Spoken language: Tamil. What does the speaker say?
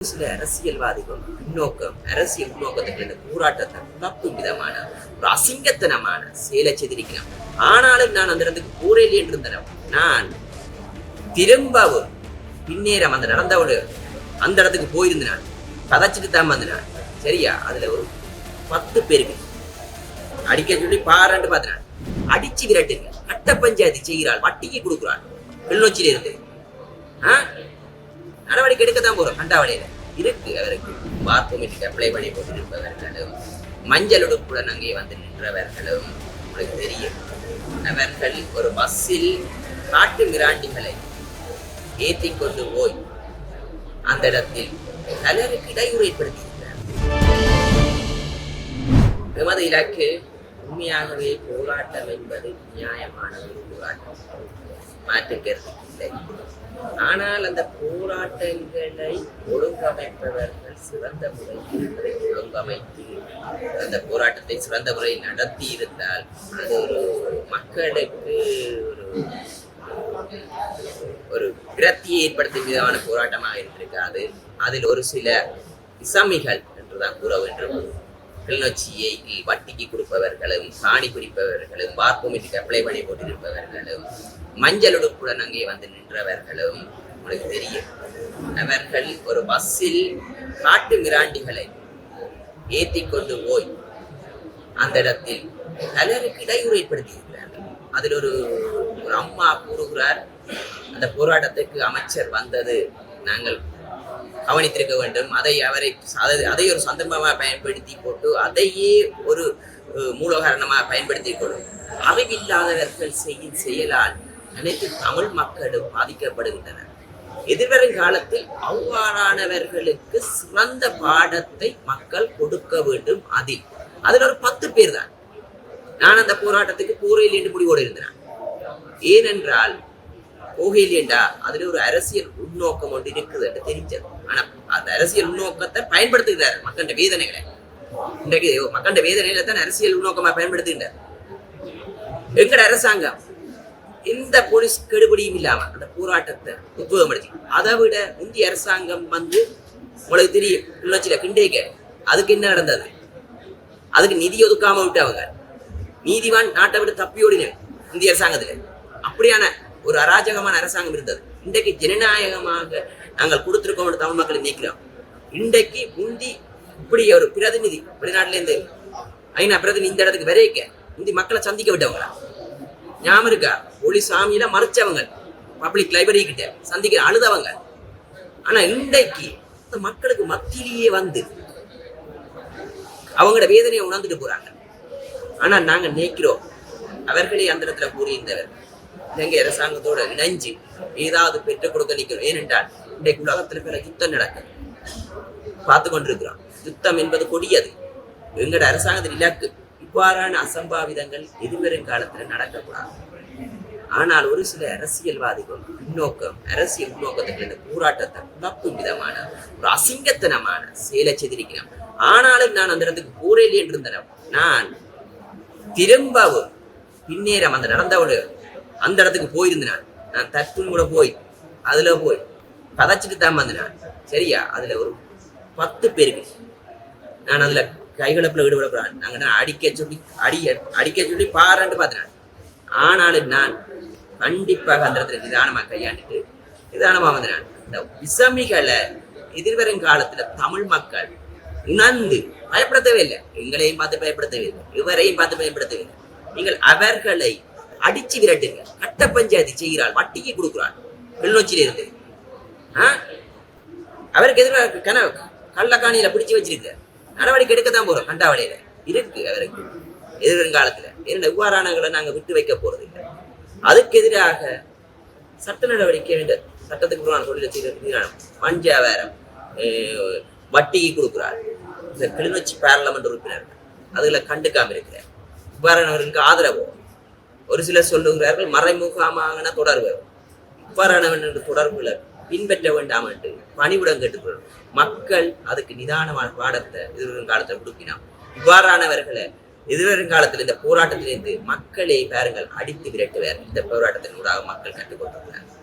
சில அரசியல்வாதிகள் முன்னோக்கம் அரசியல் முன்னோக்கத்துக்கு இந்த போராட்டத்தை குழப்பும் விதமான ஒரு அசிங்கத்தனமான செயலை செய்திருக்கிறேன். ஆனாலும் நான் அந்த இடத்துக்கு போரேலி என்று இருந்தேன். நான் திரும்பவும் பின்னேறம் அந்த நடந்தவனு அந்த இடத்துக்கு போயிருந்தேன். கதைச்சிட்டு தான் வந்தேன். சரியா, அதுல ஒரு 10 பேருக்கு அடிக்க சொல்லி பாராண்டு பார்த்தேன். அடிச்சு விரட்டுங்க, கட்ட பஞ்சாயத்து செய்கிறாள், வட்டிக்கு கொடுக்குறாள். கிளிநொச்சியில இருந்து நடவடிக்கை எடுக்கத்தான் போறோம். கண்டாவளையில இருக்கு அவருக்கு பார்ப்போமெட்ரிக் அப்ளை பண்ணி போட்டிருப்பவர்களும் மஞ்சள் உடுப்புடன் அங்கே வந்து நின்றவர்களும் உங்களுக்கு தெரியும். அவர்கள் ஒரு பஸ்ஸில் காட்டு மிராண்டிகளை ஏற்றி கொண்டு போய் அந்த இடத்தில் பலருக்கு இடையூறு ஏற்படுத்தியிருக்கிறார். எமது இலக்கு உண்மையாகவே போராட்டம் என்பது நியாயமான ஒரு போராட்டம், மாற்றுக்கிறது இல்லை. ஆனால் அந்த போராட்டங்களை ஒழுங்கமைப்பவர்கள் சிறந்த முறையில் ஒழுங்கமைத்து அந்த போராட்டத்தை சிறந்த முறையில் நடத்தி இருந்தால் அது ஒரு மக்களுக்கு ஒரு விரக்தியை ஏற்படுத்தும் விதமான போராட்டமாக இருந்திருக்காது. அதில் ஒரு சில இசமிகள் என்றுதான் கூற வேண்டும். கிளிநொச்சியை வட்டிக்கு கொடுப்பவர்களும் காணி பிடிப்பவர்களும் பார்ப்போமெட்ரிக் அப்ளை பண்ணி போட்டிருப்பவர்களும் மஞ்சள் உடுப்புடன் அங்கே வந்து நின்றவர்களும் உங்களுக்கு தெரியும். அவர்கள் ஒரு பஸ்ஸில் காட்டு மிராண்டிகளை ஏற்றி கொண்டு போய் அந்த இடத்தில் பலருக்கு இடையூறு ஏற்படுத்தியிருக்கிறார்கள். அதில் ஒரு அம்மா கூறுகிறார், அந்த போராட்டத்துக்கு அமைச்சர் வந்தது நாங்கள் கவனித்திருக்க வேண்டும். அதை ஒரு சந்தர்ப்பமாக பயன்படுத்தி போட்டு அதையே ஒரு மூலகாரணமாக பயன்படுத்தி கொள்ளும். அறிவில்லாதவர்கள் செய்யும் செயலால் அனைத்து தமிழ் மக்களும் பாதிக்கப்படுகின்றனர். எதிர்வரும் காலத்தில் அவ்வாறானவர்களுக்கு சிறந்த பாடத்தை மக்கள் கொடுக்க வேண்டும். அதில் ஒரு 10 பேர் தான். நான் அந்த போராட்டத்துக்கு போரையில் என்று முடிவோடு இருந்தேன். ஏனென்றால் போகலையேண்டா அதுல ஒரு அரசியல் உள்நோக்கம் ஒன்று இருக்குது என்று தெரிஞ்சது. ஆனா அந்த அரசியல் உள்நோக்கத்தை பயன்படுத்துகிறார் மக்கள வேதனைகளை. இன்றைக்கு மக்கள வேதனைகளை தான் அரசியல் உள்நோக்கமா பயன்படுத்துகின்றார் எங்கட அரசாங்கம். எந்த போலீஸ் கெடுபடியும் இல்லாம அந்த போராட்டத்தை உத்வேகப்படுத்தி, அதை விட இந்திய அரசாங்கம் வந்து உங்களுக்கு தெரியும் கிளிநொச்சியில கிண்டேக்க அதுக்கு என்ன நடந்தது? அதுக்கு நிதி ஒதுக்காம விட்டவங்க, நீதிவான் நாட்டை விட்டு தப்பியோடின இந்திய அரசாங்கத்துல. அப்படியான ஒரு அராஜகமான அரசாங்கம் இருந்தது. இன்றைக்கு ஜனநாயகமாக நாங்கள் கொடுத்திருக்கோம் தமிழ் மக்களை நினைக்கிறோம். இன்றைக்கு முந்தி இப்படி ஒரு பிரதிநிதி வெளிநாட்டுல இருந்து ஐநா பிரதிநிதி இந்த இடத்துக்கு விரைக்க முந்தி மக்களை சந்திக்க விட்டவங்களா ஞாபகம் இருக்கா? ஒளி சாமியில மறைச்சவங்க, பப்ளிக் லைப்ரரி கிட்ட சந்திக்கிற அழுதவங்க. ஆனா இன்றைக்கு இந்த மக்களுக்கு மத்தியிலேயே வந்து அவங்களோட வேதனையை உணர்ந்துட்டு போறாங்க. ஆனா நாங்க நினைக்கிறோம் அவர்களே அந்த இடத்துல கூறியிருந்தவர் இலங்கை அரசாங்கத்தோட இணைஞ்சு ஏதாவது பெற்றுக் கொடுக்க நிற்கிறோம். ஏனென்றால் இன்றைக்கு உலகத்துல பிற யுத்தம் நடக்குது, பார்த்து கொண்டிருக்கிறோம். யுத்தம் என்பது கொடியது. எங்களோட அரசாங்கத்தின் இலக்கு இவ்வாறான அசம்பாவிதங்கள் எதிர்வரும் காலத்துல நடக்கக்கூடாது. ஆனால் ஒரு சில அரசியல்வாதிகள் அரசியல் முன்னோக்கத்துக்கு இந்த போராட்டத்தை குழப்பும் விதமான ஒரு அசிங்கத்தனமான செயலை செய்திருக்கிறேன். ஆனாலும் நான் அந்த இடத்துக்கு போரேலி என்று இருந்தேன். நான் திரும்பவும் பின்னேறம் அந்த நடந்தவனு அந்த இடத்துக்கு போயிருந்தேன். நான் தட்டுன்னு கூட போய் அதுல போய் கதைச்சிட்டு தான் வந்தேன். சரியா, அதுல ஒரு 10 பேருக்கு நான் அதுல கைகலப்புல ஈடுபடக்கூடாது. நாங்க அடிக்க சொல்லி பாராண்டு பார்த்தேன். ஆனாலும் நான் கண்டிப்பாக அந்த இடத்துல நிதானமா கையாண்டுட்டு நிதானமா வந்தேன். இந்த விசமிகளை எதிர்வரும் காலத்துல தமிழ் மக்கள் உணர்ந்து பயப்படுத்தவே இல்லை. எங்களையும் பார்த்து பயப்படுத்தவே இல்லை, இவரையும் பார்த்து பயன்படுத்தவே இல்லை. நீங்கள் அவர்களை அடிச்சு விரட்டுங்க, கட்ட பஞ்சாயத்து செய்கிறாள், வட்டிக்கு கொடுக்குறாள். கிளிநொச்சியில இருந்து அவருக்கு எதிராக கள்ளக்காணியில பிடிச்சு வச்சிருக்க நடவடிக்கை எடுக்கத்தான் போறோம். கண்டாவளையில இருக்கு அவருக்கு எதிர்காலத்துல. இவ்வாறானங்களை நாங்க விட்டு வைக்க போறது இல்லை. அதுக்கு எதிராக சட்ட நடவடிக்கை வேண்டும். சட்டத்துக்கு புறமான தொழில் மஞ்சாவேரம் வட்டிக்கு கொடுக்குறார். இந்த கிளிநொச்சி பார்லமெண்ட் உறுப்பினர் அதுல கண்டுக்காம இருக்கிறார். இவ்வாறானவர்களுக்கு ஆதரவோ ஒரு சிலர் சொல்லுகிறார்கள் மறைமுகமான தொடர்பு. இவ்வாறானவன் தொடர்புகளை பின்பற்ற வேண்டாம் என்று பணிவுடன் கேட்டுக்கொள்ளும். மக்கள் அதுக்கு நிதானமான பாடத்தை எதிர்வரும் காலத்தை கொடுப்பினோம். இவ்வாறானவர்களை எதிர்வரும் காலத்தில் இந்த போராட்டத்திலிருந்து மக்களே பாருங்கள் அடித்து விரட்டுவார். இந்த போராட்டத்தின் ஊடாக மக்கள் கற்றுக்கொண்டிருக்கிறார்.